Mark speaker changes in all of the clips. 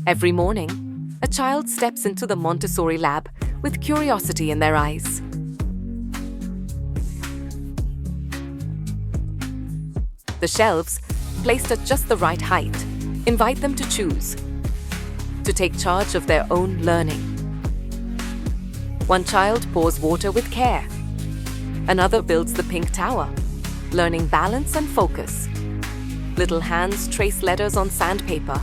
Speaker 1: Every morning, a child steps into the Montessori Lab with curiosity in their eyes. The shelves, placed at just the right height, invite them to choose, to take charge of their own learning. One child pours water with care. Another builds the pink tower, learning balance and focus. Little hands trace letters on sandpaper,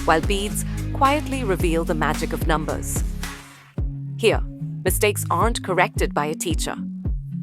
Speaker 1: while beads quietly reveal the magic of numbers. Here, mistakes aren't corrected by a teacher.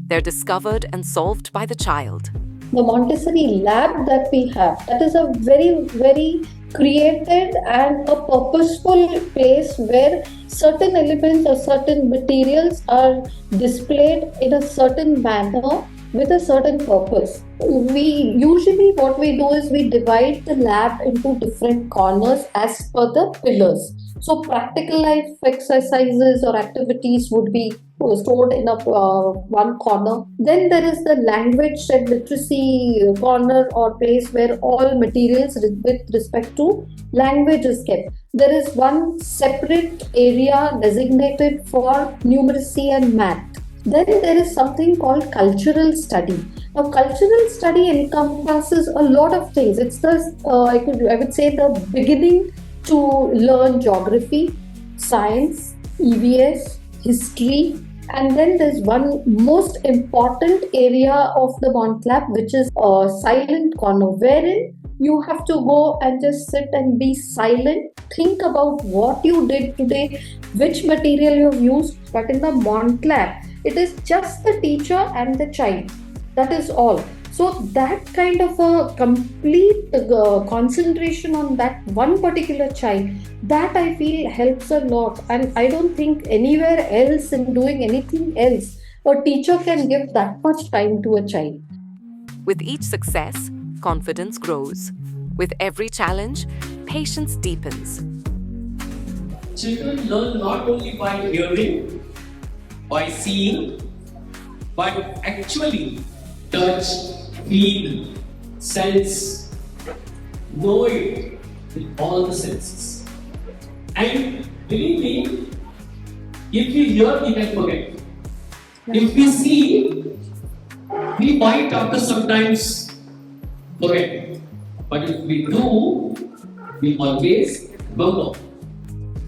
Speaker 1: They're discovered and solved by the child.
Speaker 2: The Montessori Lab that we have, that is a very, very created and a purposeful place where certain elements or certain materials are displayed in a certain manner with a certain purpose. What we do is we divide the lab into different corners as per the pillars. So practical life exercises or activities would be stored in one corner. Then there is the language and literacy corner or place where all materials with respect to language is kept. There is one separate area designated for numeracy and math. Then there is something called cultural study. Now, cultural study encompasses a lot of things. It's I would say the beginning to learn geography, science, EVS, history, and then there's one most important area of the Mont Lab, which is a silent corner, wherein you have to go and just sit and be silent, think about what you did today, which material you have used. But in the Mont Lab, it is just the teacher and the child. That is all. So that kind of a complete concentration on that one particular child, that I feel helps a lot. And I don't think anywhere else in doing anything else, a teacher can give that much time to a child.
Speaker 1: With each success, confidence grows. With every challenge, patience deepens.
Speaker 3: Children learn not only by hearing, by seeing, but actually touch, feel, sense, know it with all the senses. And believe me, if we hear, we can forget. If we see, we might after sometimes forget. But if we do, we always remember.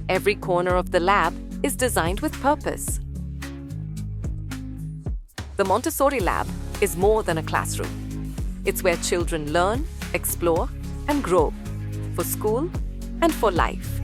Speaker 1: Every corner of the lab is designed with purpose. The Montessori Lab is more than a classroom. It's where children learn, explore, and grow for school and for life.